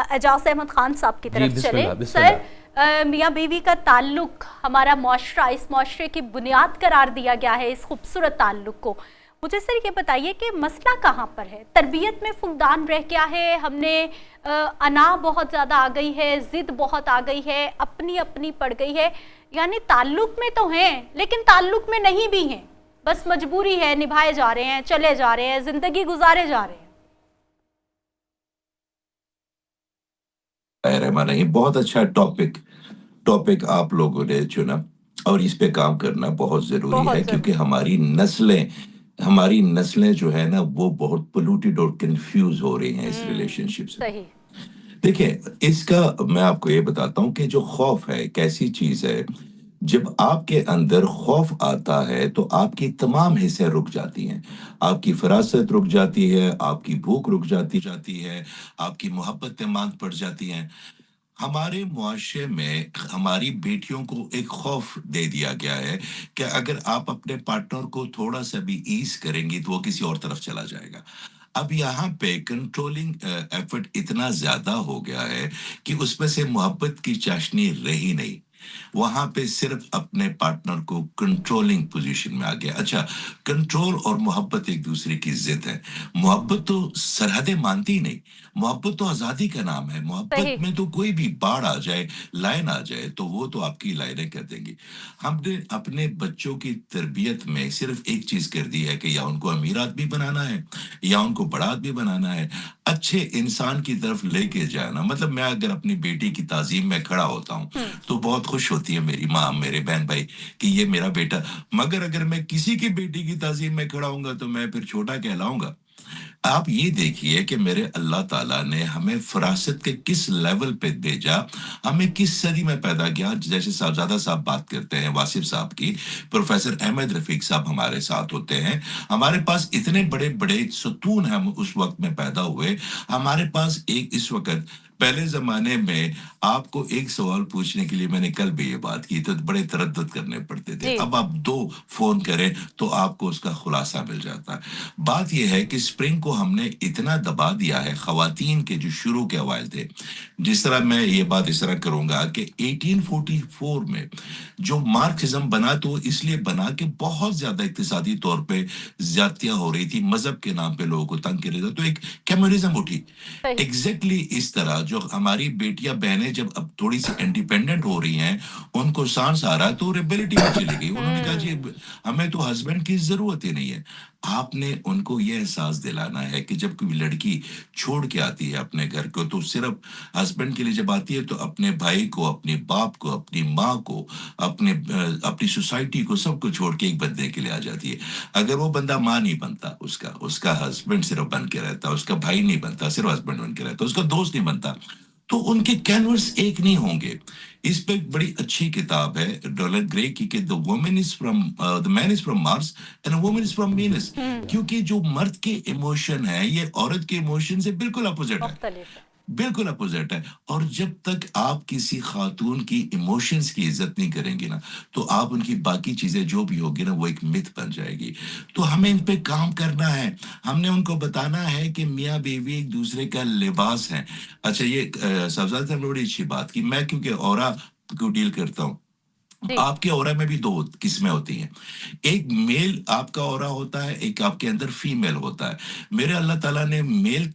اعجاز احمد خان صاحب کی طرف بسم چلیں. اللہ بسم سر اللہ. میاں بیوی کا تعلق ہمارا معاشرہ اس معاشرے کی بنیاد قرار دیا گیا ہے اس خوبصورت تعلق کو. مجھے سر یہ بتائیے کہ مسئلہ کہاں پر ہے؟ تربیت میں فقدان رہ گیا ہے، ہم نے انا بہت زیادہ آ گئی ہے، ضد بہت آ گئی ہے، اپنی اپنی پڑ گئی ہے، یعنی تعلق میں تو ہیں لیکن تعلق میں نہیں بھی ہیں، بس مجبوری ہے، نبھائے جا رہے ہیں، چلے جا رہے ہیں، زندگی گزارے جا رہے ہیں. رحمان بہت اچھا ٹاپک آپ لوگوں نے چنا اور اس پہ کام کرنا بہت ضروری ہے کیونکہ ہماری نسلیں جو ہے نا وہ بہت پولوٹیڈ اور کنفیوز ہو رہی ہیں اس ریلیشن شپ سے. دیکھیں اس کا میں آپ کو یہ بتاتا ہوں کہ جو خوف ہے ایک ایسی چیز ہے، جب آپ کے اندر خوف آتا ہے تو آپ کی تمام حصے رک جاتی ہیں. آپ کی فراست رک جاتی ہے، آپ کی بھوک رک جاتی ہے، آپ کی محبتیں ماند پڑ جاتی ہیں. ہمارے معاشرے میں ہماری بیٹیوں کو ایک خوف دے دیا گیا ہے کہ اگر آپ اپنے پارٹنر کو تھوڑا سا بھی ایز کریں گی تو وہ کسی اور طرف چلا جائے گا. اب یہاں پہ کنٹرولنگ ایفرٹ اتنا زیادہ ہو گیا ہے کہ اس میں سے محبت کی چاشنی رہی نہیں. وہاں پہ صرف اپنے پارٹنر کو کنٹرولنگ پوزیشن میں آ گیا. اچھا، کنٹرول اور محبت ایک دوسرے کی ضد ہے. محبت تو سرحدیں مانتی نہیں، محبت تو آزادی کا نام ہے. محبت میں تو کوئی بھی باڑ آ جائے، لائن آ جائے تو وہ تو آپ کی لائنیں کر دیں گی. ہم نے اپنے بچوں کی تربیت میں صرف ایک چیز کر دی ہے کہ یا ان کو امیر آدمی بنانا ہے یا ان کو بڑا آدمی بنانا ہے، اچھے انسان کی طرف لے کے جانا. مطلب میں اگر اپنی بیٹی کی تعظیم میں کھڑا ہوتا ہوں تو بہت خوش ہوتی ہے میری ماں، میرے بہن بھائی کہ یہ میرا بیٹا. مگر اگر میں کسی کی بیٹی کی تعظیم میں کھڑا ہوں گا تو میں پھر چھوٹا کہلاؤں گا. آپ یہ دیکھیے کہ میرے اللہ تعالیٰ نے ہمیں فراست کے کس لیول پہ بھیجا، ہمیں کس صدی میں پیدا کیا. جیسے صاحبزادہ صاحب بات کرتے ہیں واصف صاحب کی، پروفیسر احمد رفیق صاحب ہمارے ساتھ ہوتے ہیں. ہمارے پاس اتنے بڑے بڑے ستون ہم اس وقت میں پیدا ہوئے. ہمارے پاس ایک اس وقت پہلے زمانے میں آپ کو ایک سوال پوچھنے کے لیے، میں نے کل بھی یہ بات کی، تو بڑے تردد کرنے پڑتے تھے. اب آپ 2 فون کریں تو آپ کو اس کا خلاصہ مل جاتا ہے. بات یہ ہے کہ اسپرنگ کو ہم نے اتنا دبا دیا ہے. خواتین کے جو شروع کے اوائل تھے، جس طرح میں یہ بات اس طرح کروں گا کہ 1844 میں جو مارکسزم بنا تو اس لیے بنا کہ بہت زیادہ اقتصادی طور پہ زیادتیاں ہو رہی تھی، مذہب کے نام پہ لوگوں کو تنگ کر رہا تھا، تو ایک کمیونزم اٹھی. ایگزیکٹلی اس طرح جو ہماری بیٹیاں بہنیں جب اب تھوڑی سی انڈیپینڈنٹ ہو رہی ہیں، ان کو سانس آ رہا ہے تو ریبیلٹی میں چلی گئی. انہوں نے کہا جی ہمیں تو ہسبینڈ کی ضرورت ہی نہیں ہے. آپ نے ان کو یہ احساس دلانا ہے کہ جب کوئی لڑکی چھوڑ کے آتی ہے اپنے گھر کو تو صرف ہسبینڈ کے لیے جب آتی ہے تو اپنے بھائی کو، اپنے باپ کو، اپنی ماں کو، اپنی سوسائٹی کو، سب کو چھوڑ کے ایک بندے کے لیے آ جاتی ہے. اگر وہ بندہ ماں نہیں بنتا، اس کا ہسبینڈ صرف بن کے رہتا، اس کا بھائی نہیں بنتا، صرف ہسبینڈ بن کے رہتا، اس کا دوست نہیں بنتا، تو ان کے کینوس ایک نہیں ہوں گے. اس پہ بڑی اچھی کتاب ہے ڈولر گرے کی کہ the man is from Mars and a woman is from Venus. کیونکہ جو مرد کے ایموشن ہے یہ عورت کے ایموشن سے بالکل اپوزٹ ہے، بالکل اپوزٹ ہے. اور جب تک آپ کسی خاتون کی ایموشنز کی عزت نہیں کریں گے نا تو آپ ان کی باقی چیزیں جو بھی ہوگی نا وہ ایک مت بن جائے گی. تو ہمیں ان پہ کام کرنا ہے. ہم نے ان کو بتانا ہے کہ میاں بیوی ایک دوسرے کا لباس ہیں. اچھا، یہ سبزاد صاحب نے بڑی اچھی بات کی. میں کیونکہ اورا کو ڈیل کرتا ہوں، آپ کے اورا میں بھی 2 قسمیں ہوتی ہیں. ایک میل آپ کا اورا ہوتا ہے، ایک آپ کے اندر فیمیل ہوتا ہے. میرے اللہ تعالیٰ نے میل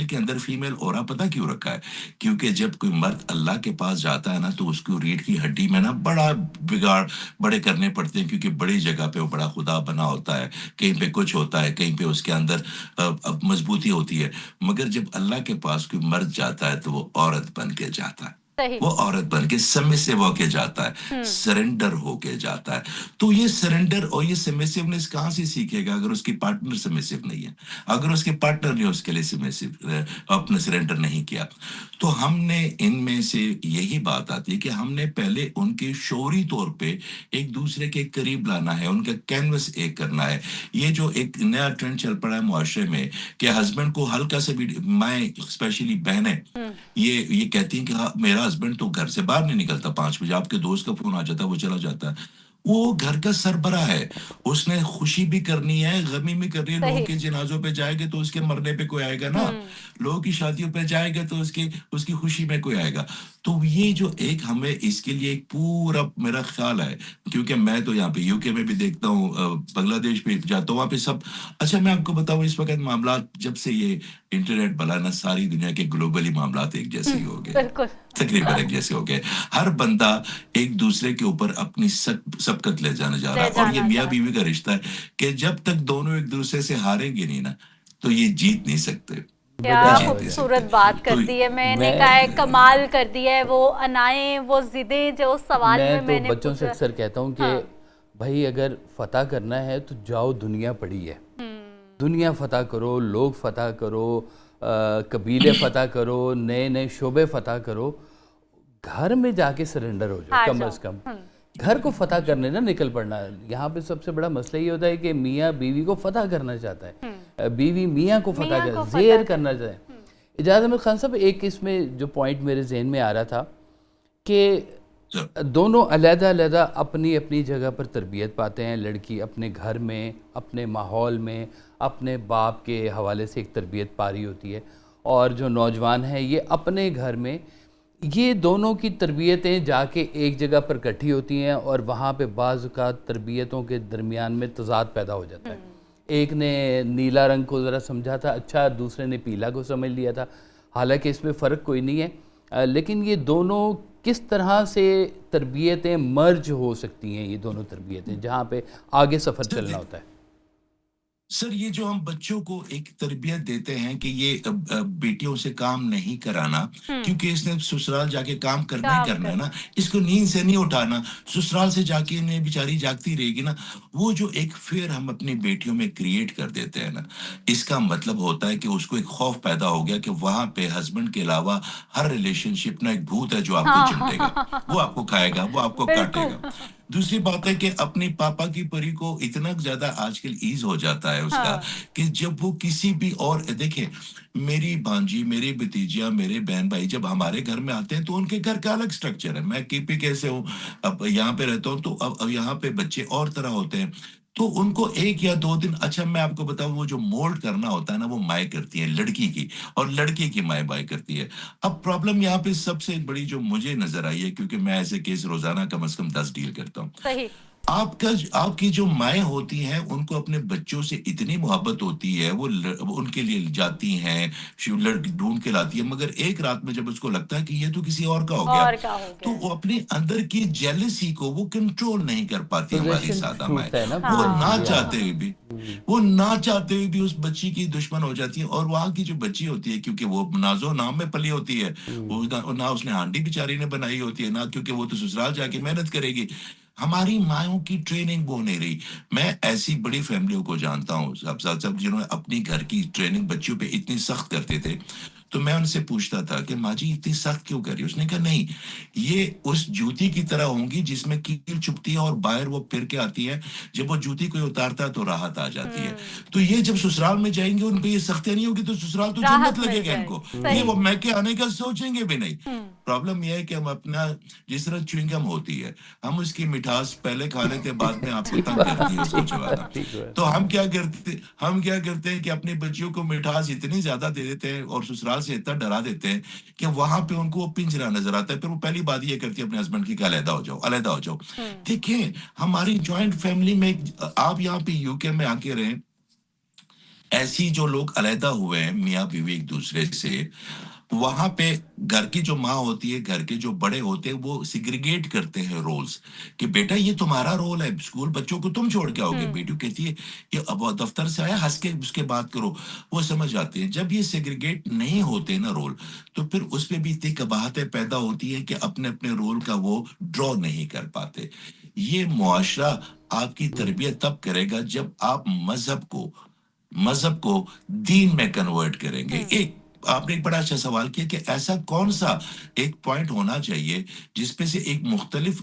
کے اندر فیمیل اورا پتہ کیوں رکھا ہے؟ کیونکہ جب کوئی مرد اللہ کے پاس جاتا ہے نا تو اس کو ریڑھ کی ہڈی میں نا بڑا بگاڑ بڑے کرنے پڑتے ہیں، کیونکہ بڑی جگہ پہ وہ بڑا خدا بنا ہوتا ہے، کہیں پہ کچھ ہوتا ہے، کہیں پہ اس کے اندر مضبوطی ہوتی ہے. مگر جب اللہ کے پاس کوئی مرد جاتا ہے تو وہ عورت بن کے جاتا ہے، وہ عورت بن کے سبمسو ہو کے جاتا ہے، سرنڈر ہو کے جاتا ہے. تو یہ سرنڈر اور یہ سبمسونیس کہاں سے سیکھے گا اگر اس کی پارٹنر سبمسو نہیں ہے، اگر اس کے پارٹنر نے اس کے لیے سبمسو اپنا سرنڈر نہیں کیا. تو ہم نے ان میں سے یہی بات آتی ہے کہ ہم نے پہلے ان کے شعوری طور پہ ایک دوسرے کے قریب لانا ہے، ان کا کینوس ایک کرنا ہے. یہ جو ایک نیا ٹرینڈ چل پڑا ہے معاشرے میں کہ ہسبینڈ کو ہلکا سے بھی، میں اسپیشلی بہنیں یہ کہتی ہیں کہ میرا ہسبینڈ تو گھر سے باہر نہیں نکلتا 5 بجے، آپ کے دوست کا فون آ جاتا ہے وہ چلا جاتا ہے. وہ گھر کا سربراہ ہے، اس نے خوشی بھی کرنی ہے، غمی بھی کرنی ہے، لوگوں کے جنازوں پہ جائے گا تو اس کے مرنے پہ کوئی آئے گا نا، لوگوں کی شادیوں پہ جائے گا تو اس کی خوشی میں کوئی آئے گا. تو یہ جو ایک ہمیں اس کے لیے ایک پورا میرا خیال ہے، کیونکہ میں تو یہاں پہ یو کے میں بھی دیکھتا ہوں، بنگلہ دیش بھی جاتا ہوں، وہاں پہ سب. اچھا میں آپ کو بتاؤں، اس وقت معاملات جب سے یہ انٹرنیٹ بنا نا، ساری دنیا کے گلوبلی معاملات ایک جیسے ہی ہو گئے، بالکل تقریباً ایک جیسے ہو گئے. ہر بندہ ایک دوسرے کے اوپر اپنی سبقت لے جانا جا رہا لے ہے، اور یہ جانا میاں چاہتے. بیوی کا رشتہ ہے کہ جب تک دونوں ایک دوسرے سے ہاریں گے نہیں نا، تو یہ جیت نہیں سکتے، کیا یہ بجا جیت نہیں بجا سکتے. خوبصورت بات کر تو دی ہے، میں نے میں کہا ہے کمال کر دیا ہے. وہ انائیں، وہ ضدیں جو سوال میں تو میں نے بچوں سے پوچھا. اکثر کہتا ہوں کہ ہاں. بھائی اگر فتح کرنا ہے تو جاؤ، دنیا پڑی ہے، دنیا فتح کرو، لوگ فتح کرو، قبیلے فتح کرو، نئے نئے شعبے فتح کرو. گھر میں جا کے سرنڈر ہو جاؤ ہار کم جاؤ. از کم. گھر کو فتح کرنے نہ نکل پڑنا. یہاں پہ سب سے بڑا مسئلہ یہ ہوتا ہے کہ میاں بیوی کو فتح کرنا چاہتا ہے، بیوی میاں کو فتح میاں کو کرنا، فتح زیر کرنا چاہتا ہے. اجازت احمد خان صاحب، ایک اس میں جو پوائنٹ میرے ذہن میں آ رہا تھا کہ دونوں علیحدہ علیحدہ اپنی اپنی جگہ پر تربیت پاتے ہیں. لڑکی اپنے گھر میں، اپنے ماحول میں، اپنے باپ کے حوالے سے ایک تربیت پا رہی ہوتی ہے، اور جو نوجوان ہیں یہ اپنے گھر میں. یہ دونوں کی تربیتیں جا کے ایک جگہ پر اکٹھی ہوتی ہیں، اور وہاں پہ بعض اوقات تربیتوں کے درمیان میں تضاد پیدا ہو جاتا ہے. ایک نے نیلا رنگ کو ذرا سمجھا تھا اچھا، دوسرے نے پیلا کو سمجھ لیا تھا. حالانکہ اس میں فرق کوئی نہیں ہے، لیکن یہ دونوں کس طرح سے تربیتیں مرج ہو سکتی ہیں، یہ دونوں تربیتیں جہاں پہ آگے سفر چلنا ہوتا ہے. سر یہ جو ہم بچوں کو ایک تربیت دیتے ہیں کہ یہ بیٹیوں سے کام نہیں کرانا، کیونکہ اس نے سسرال جا کے کام کرنا ہی کام کرنا ہے نا، کرنا. اس کو نیند سے نہیں اٹھانا، سسرال سے جا کے انہیں بیچاری جاگتی رہے گی نا. وہ جو ایک فیئر ہم اپنی بیٹیوں میں کریٹ کر دیتے ہیں نا، اس کا مطلب ہوتا ہے کہ اس کو ایک خوف پیدا ہو گیا کہ وہاں پہ ہسبینڈ کے علاوہ ہر ریلیشن شپ نا ایک بھوت ہے جو آپ کو چمٹے گا، وہ آپ کو کھائے گا، وہ آپ کو کاٹے بالکل. گا. دوسری بات ہے کہ اپنی پاپا کی پری کو اتنا زیادہ آج کل ایز ہو جاتا ہے اس کا، کہ جب وہ کسی بھی، اور دیکھیں میری بھانجی، میرے بھتیجیاں، میرے بہن بھائی جب ہمارے گھر میں آتے ہیں تو ان کے گھر کا الگ سٹرکچر ہے. میں کی پی کیسے ہوں، اب یہاں پہ رہتا ہوں تو اب یہاں پہ بچے اور طرح ہوتے ہیں، تو ان کو ایک یا دو دن، اچھا میں آپ کو بتاؤں، وہ جو مولڈ کرنا ہوتا ہے نا وہ مائیں کرتی ہیں لڑکی کی، اور لڑکے کی مائیں بائی کرتی ہے. اب پرابلم یہاں پہ سب سے بڑی جو مجھے نظر آئی ہے، کیونکہ میں ایسے کیس روزانہ کم از کم 10 ڈیل کرتا ہوں، صحیح. آپ کی جو مائیں ہوتی ہیں ان کو اپنے بچوں سے اتنی محبت ہوتی ہے، وہ ان کے لیے جاتی ہیں، لڑکی ڈھونڈ کے لاتی ہے، مگر ایک رات میں جب اس کو لگتا ہے کہ یہ تو کسی اور کا ہو گیا، اور کا ہو تو گیا. وہ اپنے اندر کی جیلسی کو وہ کنٹرول نہیں کر پاتی. ہماری پوزیشن سادہ مائیں ٹوٹتا ہے نا، وہ پوزیشن. نہ جی ہاں. چاہتے ہوئے بھی، وہ نہ چاہتے ہوئے بھی اس بچی کی دشمن ہو جاتی ہے. اور وہاں کی جو بچی ہوتی ہے، کیونکہ وہ نازو نام میں پلی ہوتی ہے، نہ اس نے ہانڈی بیچاری نے بنائی ہوتی ہے، نہ کیونکہ وہ تو سسرال جا کے محنت کرے گی. ہماری مائوں کی ٹریننگ وہ نہیں رہی. میں ایسی بڑی فیملیوں کو جانتا ہوں سب جنہوں نے اپنی گھر کی ٹریننگ بچوں پہ اتنی سخت کرتے تھے، تو میں ان سے پوچھتا تھا کہ ماں جی اتنی سخت کیوں کری؟ اس نے کہا نہیں، یہ اس جوتی کی طرح ہوں گی جس میں کیل چپتی ہے اور باہر وہ پھر کے آتی ہے، جب وہ جوتی کوئی اتارتا ہے تو راحت آ جاتی ہے. تو یہ جب سسرال میں جائیں گے ان پہ یہ سختیاں نہیں ہوگی تو سسرال تو جنت راحت مل لگے گا ان جائے کو، گی. یہ صحیح. وہ میں کے آنے کا سوچیں گے بھی نہیں. پرابلم یہ ہے کہ ہم اپنا، جس طرح چوئنگم ہوتی ہے، ہم اس کی مٹھاس پہلے کھا لیتے ہیں، بعد میں آپ کو تنگ کرتی ہے اس کو چبانا. تو ہم کیا کرتے ہیں کہ اپنے بچیوں کو مٹھاس اتنی زیادہ دے دیتے ہیں اور سسرال سے اتنا ڈرا دیتے ہیں کہ وہاں پہ ان کو وہ پنجرا نظر آتا ہے. پھر وہ پہلی بات یہ کرتی ہے اپنے ہسبینڈ کی کہ علیحدہ ہو جاؤ، علیحدہ ہو جاؤ. دیکھیں ہماری جوائنٹ فیملی میں، آپ یہاں پہ یو کے میں آ کے رہیں، ایسی جو لوگ علیحدہ ہوئے ہیں میاں بیوی ایک دوسرے سے، وہاں پہ گھر کی جو ماں ہوتی ہے، گھر کے جو بڑے ہوتے ہیں، وہ سیگریگیٹ کرتے ہیں رولز، کہ بیٹا یہ تمہارا رول ہے، اسکول بچوں کو تم چھوڑ کے آؤ گے. بیٹی کہتی ہے کہ اب دفتر سے آیا، ہنس کے اس کے بات کرو. وہ سمجھ جاتے ہیں. جب یہ سیگریگیٹ نہیں ہوتے نا رول، تو پھر اس پہ بھی اتنی قباحتیں پیدا ہوتی ہیں کہ اپنے اپنے رول کا وہ ڈرا نہیں کر پاتے. یہ معاشرہ آپ کی تربیت تب کرے گا جب آپ مذہب کو دین میں کنورٹ کریں گے. آپ نے ایک بڑا اچھا سوال کیا کہ ایسا کون سا ایک پوائنٹ ہونا چاہیے جس پہ سے ایک مختلف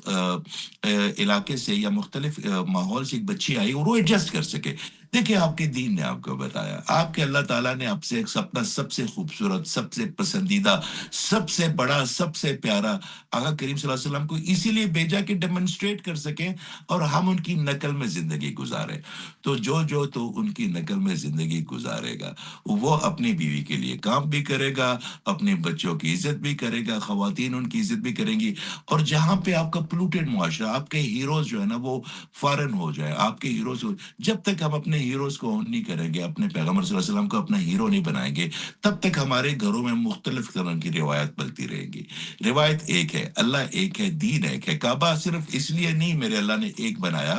علاقے سے یا مختلف ماحول سے ایک بچی آئی اور وہ ایڈجسٹ کر سکے. دیکھیں آپ کے دین نے آپ کو بتایا، آپ کے اللہ تعالیٰ نے آپ سے ایک اپنا سب سے خوبصورت، سب سے پسندیدہ، سب سے بڑا، سب سے پیارا آقا کریم صلی اللہ علیہ وسلم کو اسی لیے بھیجا کہ ڈیمونسٹریٹ کر سکیں اور ہم ان کی نقل میں زندگی گزاریں. تو جو تو ان کی نقل میں زندگی گزارے گا وہ اپنی بیوی کے لیے کام بھی کرے گا، اپنے بچوں کی عزت بھی کرے گا، خواتین ان کی عزت بھی کریں گی. اور جہاں پہ آپ کا پلوٹیڈ معاشرہ، آپ کے ہیروز جو ہے نا وہ فارن ہو جائے، آپ کے ہیروز جب تک ہم اپنے ہیروز کو اون نہیں کریں گے، اپنے پیغمبر صلی اللہ علیہ وسلم کو اپنا ہیرو نہیں بنائیں گے، تب تک ہمارے گھروں میں مختلف طرح کی روایت بلتی رہے گی. روایت ایک ہے، اللہ ایک ہے، دین ایک ہے. کعبہ صرف اس لیے نہیں میرے اللہ نے ایک بنایا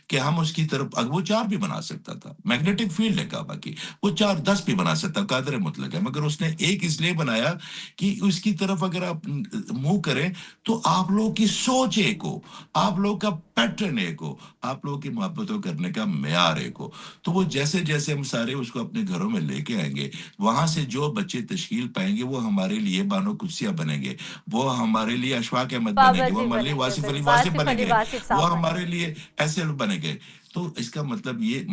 کہ ہم اس کی طرف، اگر وہ 4 بھی بنا سکتا تھا، میگنیٹک فیلڈ ہے کعبہ کی، وہ 4 10 بھی بنا سکتا، قادر مطلق ہے، مگر اس نے ایک اس لیے بنایا کہ اس کی طرف اگر آپ منہ کریں تو آپ لوگوں کی سوچ ایک ہو، آپ لوگوں کا پیٹرن ایک ہو، آپ لوگوں کی محبتوں کرنے کا معیار ایک ہو. تو وہ جیسے جیسے ہم سارے اس کو اپنے گھروں میں لے کے آئیں گے، وہاں سے جو بچے تشکیل پائیں گے وہ ہمارے لیے بانو قدسیہ بنیں گے، وہ ہمارے لیے اشفاق احمد بنیں بابا گے، وہ جی ہمارے لیے بنیں گے، واصف علی واصف واصف بنیں علی گے، واصف صاحب وہ بنیں ہمارے لیے ایسے بنیں گے. تو اس کا مطلب یہ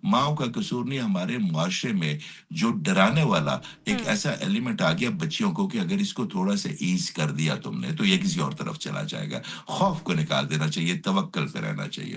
ماؤں کا قصور نہیں، ہمارے معاشرے میں جو ڈرانے والا گے. ایک ایسا ایلیمنٹ آ گیا بچیوں کو کہ اگر اس کو تھوڑا سا ایز کر دیا تم نے تو یہ کسی اور طرف چلا جائے گا. خوف کو نکال دینا چاہیے، توکل پہ رہنا چاہیے.